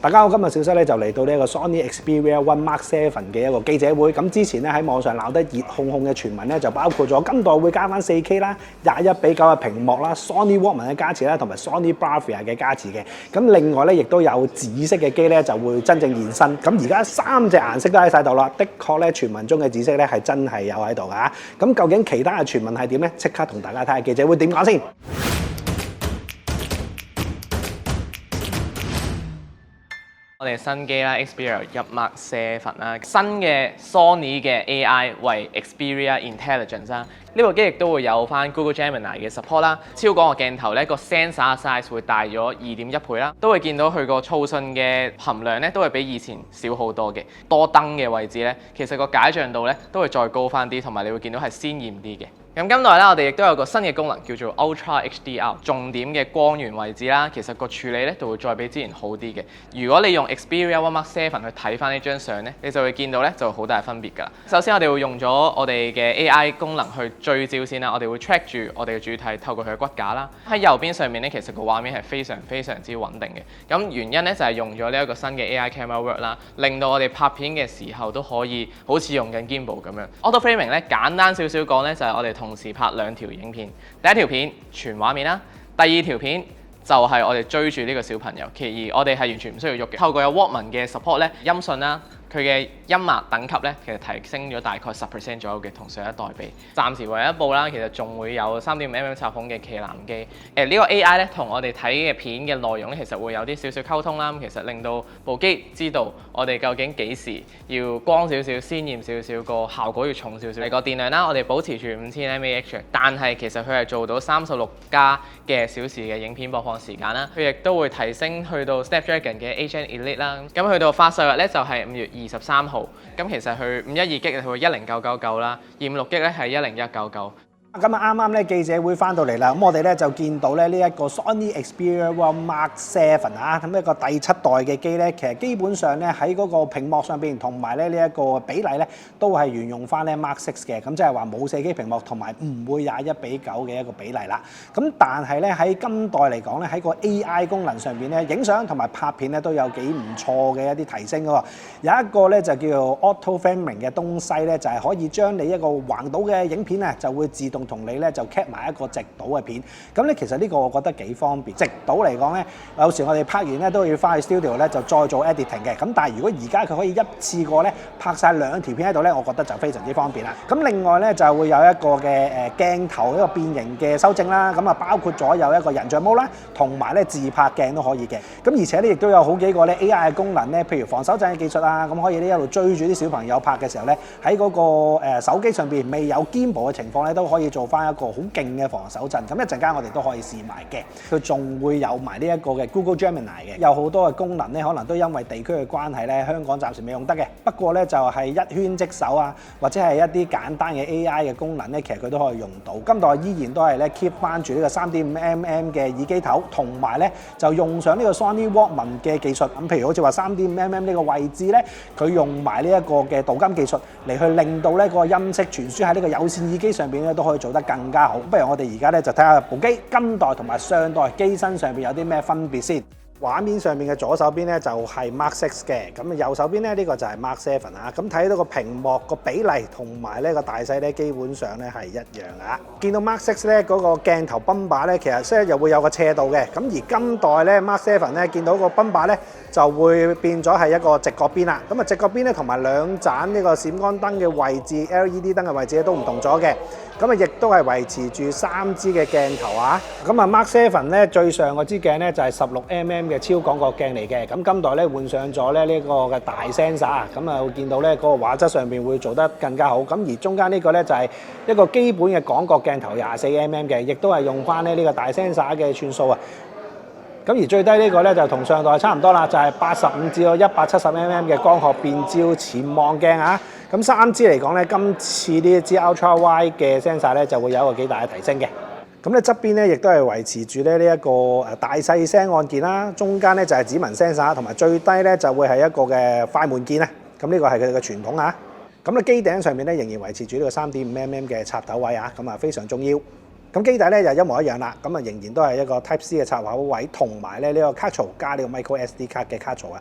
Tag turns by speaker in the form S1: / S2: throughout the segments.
S1: 大家好，今日小室咧就嚟到呢一個 Sony Xperia One Mark 7嘅一個記者會。咁之前咧喺網上鬧得熱烘烘嘅傳聞咧，就包括咗今代會加翻 4K 啦、21:9嘅屏幕啦、Sony Walkman 嘅加持啦，同埋 Sony Bravia 嘅加持嘅。咁另外咧，亦都有紫色嘅機咧就會真正現身。咁而家3隻顏色都喺晒度啦，的確咧傳聞中嘅紫色咧係真係有喺度㗎。咁究竟其他嘅傳聞係點咧？即刻同大家睇下記者會點講先。
S2: 我哋新機啦 ，Xperia One Mark 7啦，新嘅 Sony 嘅 AI 為 Xperia Intelligence 啦。呢部機亦都會有翻 Google Gemini 嘅 support 啦。超廣角鏡頭咧個 sensor size 會大咗2.1倍啦，都會見到佢個噪訊嘅含量咧都會比以前少好多嘅。多燈嘅位置咧，其實個解像度咧都會再高翻啲，同埋你會見到係鮮豔啲嘅。咁今代咧，我哋亦都有個新嘅功能叫做 Ultra HDR， 重點嘅光源位置啦，其實個處理咧就會再比之前好啲嘅。如果你用 Xperia One Mark 7去睇翻呢張相咧，你就會見到咧就好大分別㗎啦。首先我哋會用咗我哋嘅 AI 功能去追焦先啦，我哋會 track 住我哋嘅主體透過佢嘅骨架啦。喺右邊上面咧，其實個畫面係非常之穩定嘅。咁原因咧就係用咗呢一個新嘅 AI camera work 啦，令到我哋拍片嘅時候都可以好似用緊 gimbal 咁樣。Auto framing 咧簡單少少講咧，就係我哋同時拍2條影片，第一條片全畫面啦，第二條片就係我哋追住呢個小朋友，其二我哋係完全唔需要喐嘅。透過有 Walkman 嘅 support 咧，音訊啦，佢嘅音壓等級咧，其實提升咗大概10% 左右嘅，同上一代比。暫時唯一一部啦，其實仲會有3.5mm 插孔嘅旗艦機。呢個 AI 咧，同我哋睇嘅片嘅內容咧，其實會有啲少少溝通啦。其實令到部機知道我哋究竟幾時要光少少、鮮豔少少，個效果要重少少。個電量啦，我哋保持住5000mAh，但係其實佢係做到36加嘅小時嘅影片播放時間啦。佢亦都會提升去到 Snapdragon 嘅 8 Gen Elite 啦。咁去到發售日咧就係5月23號，咁其實佢512 G 佢會10999啦，256 G 咧係10199。
S1: 咁啊啱啱咧記者會翻到嚟啦，咁我哋咧就見到咧呢一個 Sony Xperia One Mark 7啊，咁一個第7代嘅機咧，其實基本上咧喺嗰個屏幕上邊同埋咧呢一個比例咧都係沿用翻咧 Mark 6嘅，咁即係話冇4K屏幕同埋唔會21:9嘅一個比例啦。咁但係咧喺今代嚟講咧喺個 AI 功能上邊咧，影相同埋拍片咧都有幾唔錯嘅一啲提升喎。有一個咧就叫做 Auto Framing 嘅東西咧，就係可以將你一個橫倒嘅影片啊，就會自動同你咧就 cap 埋一個直倒嘅片，咁咧其實呢個我覺得幾方便。直倒嚟講咧，有時我哋拍完咧都要翻去 studio 咧就再做 editing 嘅。咁但係如果而家佢可以一次過咧拍晒2條片喺度咧，我覺得就非常之方便啦。咁另外咧就會有一個嘅鏡頭一個變形嘅修正啦，咁啊包括咗有一個人像模啦，同埋咧自拍鏡都可以嘅。咁而且咧亦都有好幾個咧 AI 嘅功能咧，譬如防手震嘅技術啊，咁可以呢一路追住啲小朋友拍嘅時候咧，喺嗰個手機上邊未有 gimbal 嘅情況咧，都可以做翻一個好勁嘅防手震。咁一陣間我哋都可以試埋嘅。佢仲會有埋呢一個嘅 Google Gemini 嘅，有好多嘅功能咧，可能都因為地區嘅關係咧，香港暫時未用得嘅。不過咧就係一圈即手啊，或者係一啲簡單嘅 AI 嘅功能咧，其實佢都可以用到。今代依然都係咧 keep 翻住呢個3.5mm 嘅耳機頭，同埋咧就用上呢個 Sony Walkman 嘅技術。咁譬如好似話3.5mm 呢個位置咧，佢用埋呢一個嘅鍍金技術嚟去令到咧個音色傳輸喺呢個有線耳機上邊咧都可以做得更加好。不如我哋而家咧就睇下部機今代同埋上代機身上邊有啲咩分別先。畫面上面嘅左手邊咧就係 Mark 6嘅，咁右手邊咧呢個就係 Mark 7啊。咁睇到個屏幕個比例同埋呢個大細咧，基本上咧係一樣噶。見到 Mark 6咧嗰個鏡頭泵把咧，其實咧又會有個斜度嘅。咁而今代咧 Mark 7咧見到個泵把咧就會變咗係一個直角邊啦。咁啊直角邊咧同埋兩盞呢個閃光燈嘅位置 LED 燈嘅位置咧都唔同咗嘅。咁啊亦都係維持住3支嘅鏡頭啊。咁啊 Mark 7咧最上嗰支鏡咧就係16mm嘅超廣角鏡嚟嘅。咁今代咧換上咗咧呢個嘅大 sensor，咁啊會見到咧嗰個畫質上邊會做得更加好。咁而中間呢個咧就係一個基本嘅廣角鏡頭24mm嘅，亦都係用翻咧呢個大 sensor 嘅寸數啊。咁而最低呢個咧就同上代差唔多啦，就係85至到170mm嘅光學變焦潛望鏡啊。咁3支嚟講咧，今次呢一支 Ultra Wide 嘅 sensor 咧就會有一個幾大嘅提升嘅。咁咧側邊咧亦都係維持住咧呢一個大細聲按鍵啦，中間咧就係指紋 sensor，同埋最低咧就會係一個嘅快門鍵啊。咁呢個係佢哋嘅傳統啊。咁咧機頂上面咧仍然維持住呢個3.5mm嘅插頭位啊，咁啊非常重要。咁機底咧就一模一樣啦，咁啊仍然都係一個 Type C 嘅插口位，同埋咧呢個卡槽加呢個 Micro SD 卡嘅卡槽啊。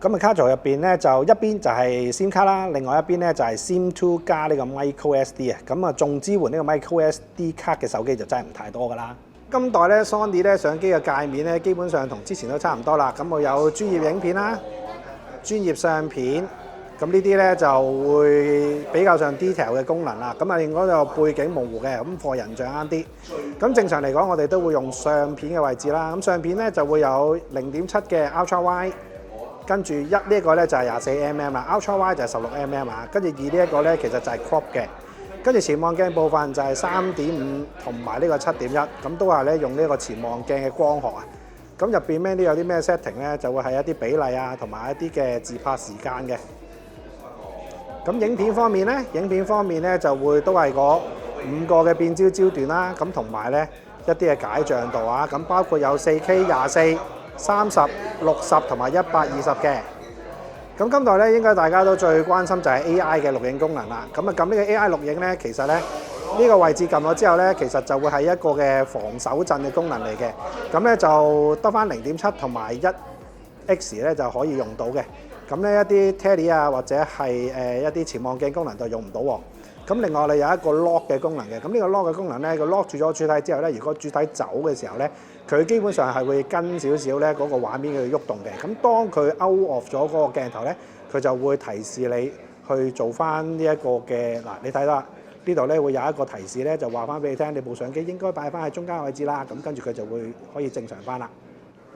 S1: 咁啊卡槽入邊咧就一邊就係 SIM 卡啦，另外一邊咧就係 SIM 2加呢個 Micro SD 啊。咁啊仲支援呢個 Micro SD 卡嘅手機就真係唔太多噶啦。今代咧 Sony 咧相機嘅界面咧基本上同之前都差唔多啦。咁我有專業影片啦、專業相片。咁呢啲咧就會比較上 detail 嘅功能啦。咁啊，另外就背景模糊嘅，咁個人掌握啲。咁正常嚟講，我哋都會用相片嘅位置啦。咁相片咧就會有0.7嘅 Ultra Wide， 跟住呢一個咧就係24mm 啦 ，Ultra Wide 就係16mm啊。跟住二呢一個咧其實就係 crop 嘅。跟住前望鏡部分就係3.5同埋呢個7.1，咁都係咧用呢個前望鏡嘅光學啊。咁入邊咩都有啲咩 setting 咧，就會係一啲比例啊，同埋一啲嘅自拍時間嘅。咁影片方面咧，就會都係嗰5個嘅變焦焦段啦，咁同埋咧一啲嘅解像度啊，咁包括有 4K、24、30、60同埋120嘅。咁今代咧應該大家都最關心就係 AI 嘅錄影功能啦。咁啊撳呢個 AI 錄影咧，其實咧呢個位置撳咗之後咧，其實就會係一個嘅防手震嘅功能嚟嘅。咁咧就得翻0.7同埋1X 咧就可以用到嘅。咁呢一啲 Tele 啊，或者係一啲潛望鏡功能就用唔到喎。咁另外我哋有一個 lock 嘅功能嘅。咁呢個 lock 嘅功能咧，佢 lock 住咗主體之後咧，如果主體走嘅時候咧，佢基本上係會跟少少咧嗰個畫面去喐動嘅。咁當佢 out of 咗嗰個鏡頭咧，佢就會提示你去做翻呢一個嘅嗱，你睇啦，呢度咧會有一個提示咧，就話翻俾你聽，你部相機應該擺翻喺中間位置啦。咁跟住佢就會可以正常翻啦。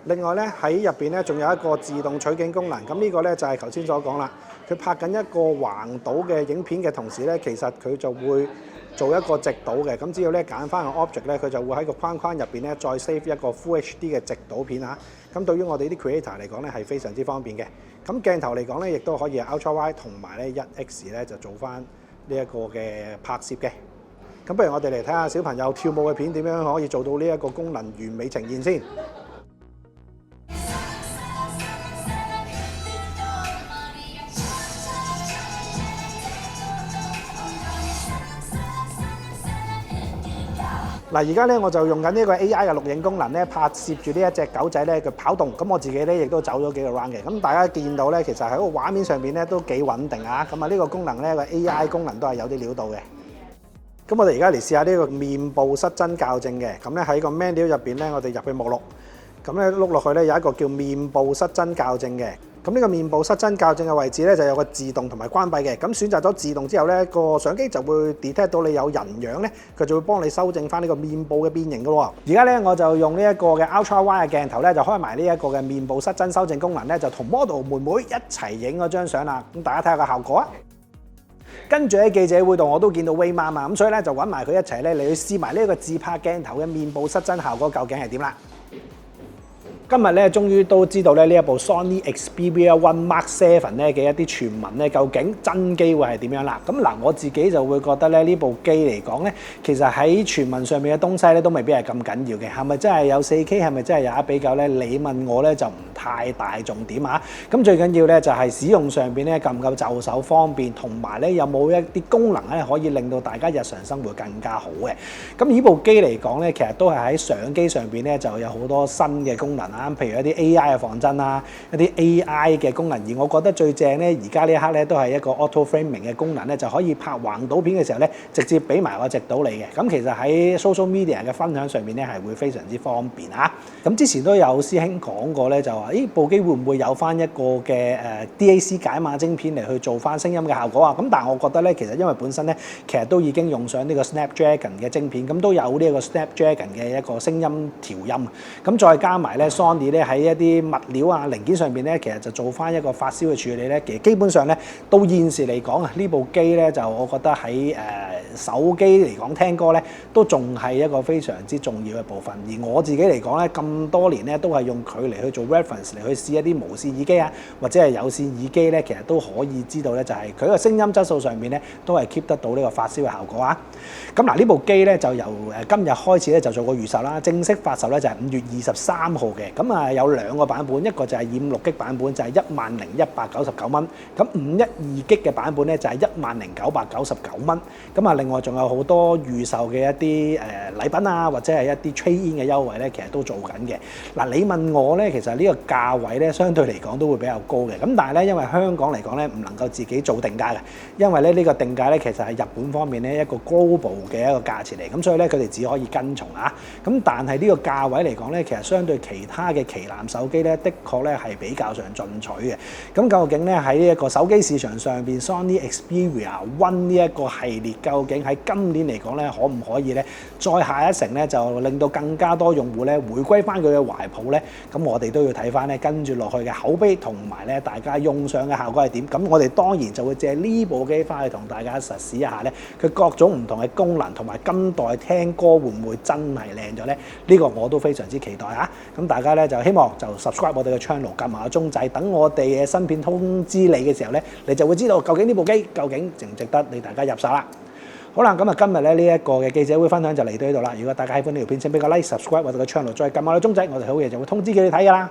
S1: 另外咧喺入邊咧仲有一個自動取景功能，咁呢個咧就係頭先所講啦。佢拍緊一個橫倒嘅影片嘅同時咧，其實佢就會做一個直倒嘅。咁只要咧揀翻個 object 咧，佢就會喺個框框入邊咧再 save 一個 Full HD 嘅直倒片啊。咁對於我哋啲 creator 嚟講咧係非常之方便嘅。咁鏡頭嚟講咧，亦都可以 Ultra Wide 同埋咧 1X 咧就做翻呢一個嘅拍攝嘅。咁不如我哋嚟睇下小朋友跳舞嘅片點樣可以做到呢一個功能完美呈現先。嗱，而家咧我就用緊呢個 AI 嘅錄影功能咧，拍攝住呢一隻狗仔咧嘅跑動。咁我自己咧亦都走咗幾個 round 嘅。咁大家見到咧，其實喺個畫面上邊咧都幾穩定啊。咁啊，呢個功能咧個 AI 功能都係有啲料到嘅。咁我哋而家嚟試下呢個面部失真校正嘅。咁咧喺個 menu 入邊咧，我哋入去目錄。咁咧碌落去咧有一個叫面部失真校正嘅。咁呢個面部失真校正嘅位置咧就有個自動同埋關閉嘅。咁選擇咗自動之後咧，個相機就會 detect 到你有人樣咧，佢就會幫你修正翻呢個面部嘅變形噶喎。而家咧我就用呢一個嘅 Ultra Wide 嘅鏡頭咧，就開埋呢一個嘅面部失真修正功能咧，就同 model 妹妹一齊影嗰張相啦。咁大家睇下個效果啊！跟住喺記者會度我都見到 Wei 媽嘛，咁所以咧就揾埋佢一齊咧嚟去試埋呢一個自拍鏡頭嘅面部失真效果究竟係點啦。今日咧，終於都知道咧呢一部 Sony Xperia One Mark 7咧嘅一啲傳聞咧，究竟真機會係點樣啦？咁嗱，我自己就會覺得咧呢部機嚟講咧，其實喺傳聞上面嘅東西咧都未必係咁緊要嘅。係咪真係有 4K？ 係咪真係有得比較咧？你問我咧就唔太大重點啊。咁最緊要咧就係使用上邊咧夠唔夠就手方便，同埋咧有冇一啲功能咧可以令到大家日常生活更加好嘅。咁呢部機嚟講咧，其實都係喺相機上邊咧就有好多新嘅功能。譬如一啲 AI 嘅防震啊，一啲 AI 嘅功能，而我覺得最正咧，而家呢一刻咧都係一個 auto framing 嘅功能咧，就可以拍橫倒片嘅時候咧，直接俾埋個直倒你嘅。咁其實喺 social media 嘅分享上面咧，係會非常之方便啊。咁之前都有師兄講過咧，就話：咦，部機會唔會有翻一個嘅DAC 解碼晶片嚟去做翻聲音嘅效果啊？咁但係我覺得咧，其實因為本身咧，其實都已經用上呢個 Snapdragon 嘅晶片，咁都有呢一個 Snapdragon 嘅一個聲音調音。咁再加埋咧 Sony 咧喺一啲物料啊零件上邊咧，其實就做翻一個發燒嘅處理咧，其實基本上咧到現時嚟講啊，呢部機咧就我覺得喺手機嚟講聽歌咧，都仲係一個非常之重要嘅部分。而我自己嚟講咧，咁多年咧都係用佢嚟去做 reference 嚟去試一啲無線耳機啊，或者係有線耳機咧，其實都可以知道咧，就係佢個聲音質素上面咧都係 keep 得到呢個發燒嘅效果啊。咁嗱，呢部機咧就由今日開始咧就做個預售啦，正式發售咧就係5月23號嘅。咁啊有兩個版本，一個就係256G 版本，就係10,199蚊。咁512G 嘅版本咧就係10,999蚊。咁啊，另外仲有好多預售嘅一啲禮品啊，或者係一啲 trade in 嘅優惠咧，其實都做緊嘅。嗱，你問我咧，其實呢個價位咧，相對嚟講都會比較高嘅。咁但係咧，因為香港嚟講咧，唔能夠自己做定價嘅，因為咧呢個定價咧其實係日本方面咧一個 global 嘅一個價錢嚟，咁所以咧佢哋只可以跟從啊。咁但係呢個價位嚟講咧，其實相對其他嘅旗艦手機咧，的確咧係比較上進取嘅。咁究竟咧喺呢一個手機市場上邊 Sony Xperia One 呢一個系列，究竟喺今年嚟講咧，可唔可以咧再下一城咧，就令到更加多用戶咧回歸翻佢嘅懷抱咧？咁我哋都要睇翻咧跟住落去嘅口碑同埋咧大家用上嘅效果係點。咁我哋當然就會借呢部機翻去同大家實試一下咧，佢各種唔同嘅功能同埋今代聽歌會唔會真係靚咗咧？呢個我都非常之期待啊！咁大家咧就希望就 subscribe 我哋嘅 channel， 撳埋個鐘仔，等我哋嘅新片通知你嘅時候咧，你就會知道究竟呢部機究竟值唔值得你大家入手啦。好啦，咁啊今日咧呢一個嘅記者會分享就嚟到呢度啦。如果大家喜歡呢條片，請俾個 like、subscribe 我哋嘅 channel， 再撳埋個鐘仔，我哋好嘢就會通知佢哋睇㗎啦。